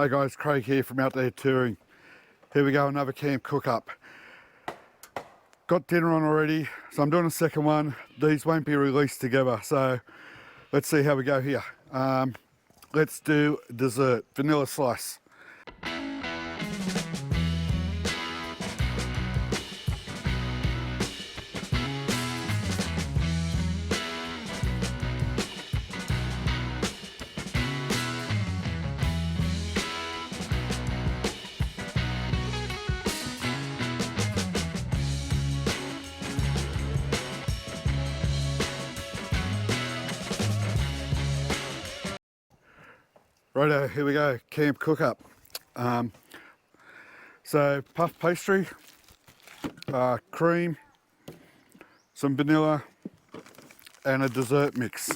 Hey guys, Craig here from Out There Touring. Here we go, another camp cook-up. Got dinner on already, so I'm doing a second one. These won't be released together, so let's see how we go here. Let's do dessert, vanilla slice. Righto, here we go, camp cook-up. So puff pastry, cream, some vanilla, and a dessert mix.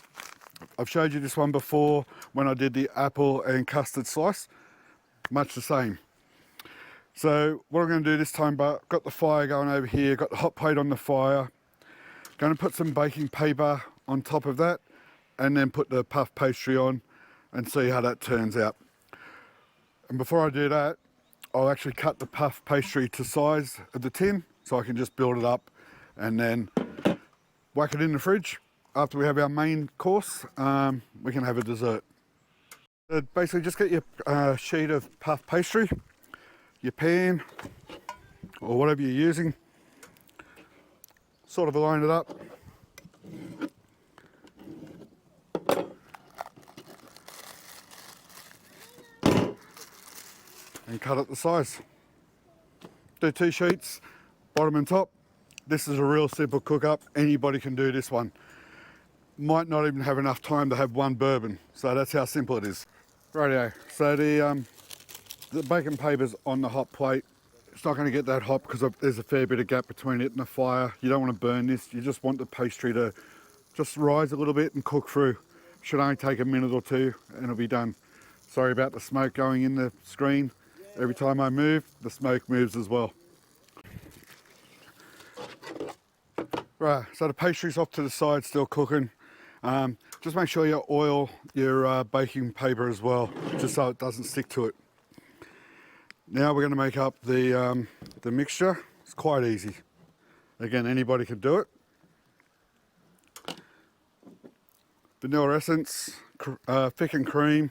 I've showed you this one before when I did the apple and custard slice, much the same. So what I'm going to do this time, but got the fire going over here, got the hot plate on the fire, going to put some baking paper on top of that, and then put the puff pastry on and see how that turns out. And before I do that, I'll actually cut the puff pastry to size of the tin so I can just build it up and then whack it in the fridge. After we have our main course, we can have a dessert. So basically just get your sheet of puff pastry, your pan or whatever you're using, sort of line it up. And cut it the size. Do 2 sheets, bottom and top. This is a real simple cook up. Anybody can do this one. Might not even have enough time to have one bourbon. So that's how simple it is. Rightio, so the baking paper's on the hot plate. It's not going to get that hot because there's a fair bit of gap between it and the fire. You don't want to burn this. You just want the pastry to just rise a little bit and cook through. Should only take a minute or two and it'll be done. Sorry about the smoke going in the screen. Every time I move, the smoke moves as well. Right, so the pastry's off to the side, still cooking. Just make sure you oil your baking paper as well, just so it doesn't stick to it. Now we're going to make up the mixture. It's quite easy. Again, anybody can do it. Vanilla essence, thickened cream.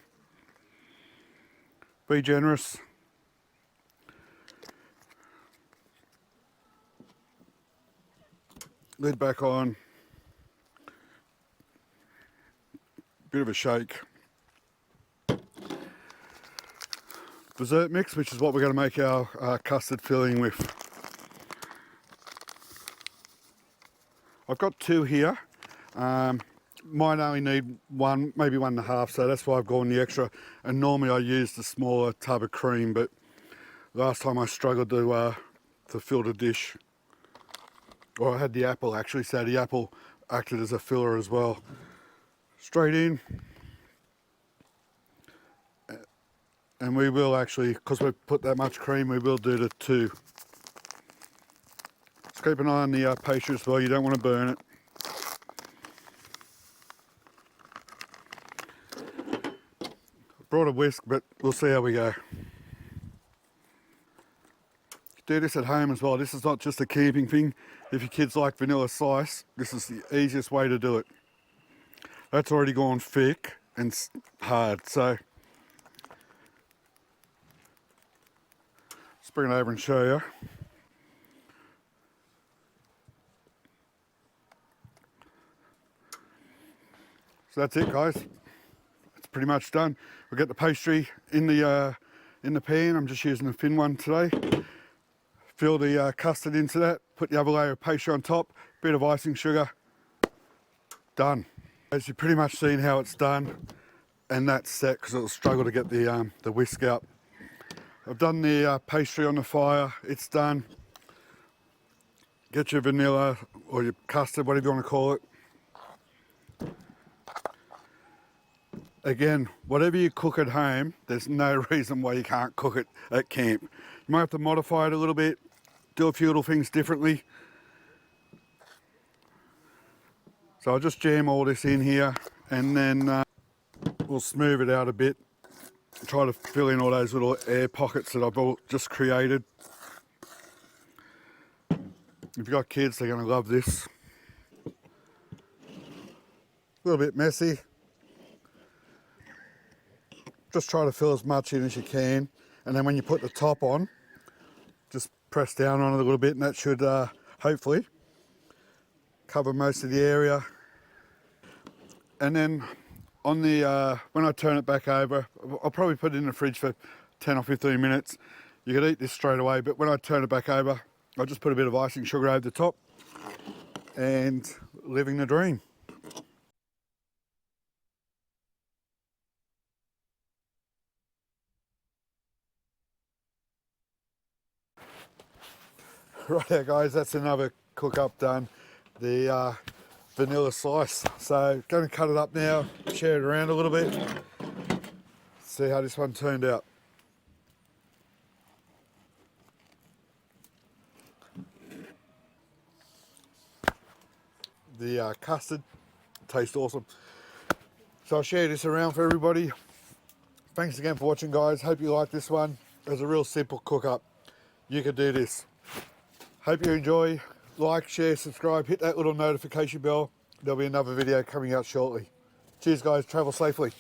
Be generous. Lid back on, bit of a shake. Dessert mix, which is what we're going to make our custard filling with. I've got 2 here. Mine only need 1, maybe 1.5, so that's why I've gone the extra. And normally I use the smaller tub of cream, but last time I struggled to fill the dish. Or I had the apple actually, so the apple acted as a filler as well. Straight in. And we will actually, because we've put that much cream, we will do the 2. Just keep an eye on the pastry as well, you don't want to burn it. Brought a whisk, but we'll see how we go. Do this at home as well. This is not just a camping thing. If your kids like vanilla slice, this is the easiest way to do it. That's already gone thick and hard, so let's bring it over and show you. So that's it, guys. It's pretty much done. We'll get the pastry in the pan. I'm just using a thin one today. Fill the custard into that, put the other layer of pastry on top, bit of icing sugar, done. As you've pretty much seen how it's done, and that's set because it'll struggle to get the whisk out. I've done the pastry on the fire, it's done. Get your vanilla or your custard, whatever you want to call it. Again, whatever you cook at home, there's no reason why you can't cook it at camp. You might have to modify it a little bit, do a few little things differently. So I'll just jam all this in here and then we'll smooth it out a bit Try to fill in all those little air pockets that I've just created. If you've got kids, they're going to love this. A little bit messy. Just try to fill as much in as you can, and then when you put the top on, just press down on it a little bit, and that should hopefully cover most of the area. And then on the when I turn it back over, I'll probably put it in the fridge for 10 or 15 minutes. You could eat this straight away, but when I turn it back over, I'll just put a bit of icing sugar over the top, and living the dream. Right there guys, that's another cook up done. The vanilla slice. So going to cut it up now, share it around a little bit, see how this one turned out. The custard tastes awesome. So I'll share this around for everybody. Thanks again for watching guys. Hope you like this one. It's a real simple cook up. You can do this. Hope you enjoy. Like, share, subscribe, hit that little notification bell. There'll be another video coming out shortly. Cheers guys, travel safely.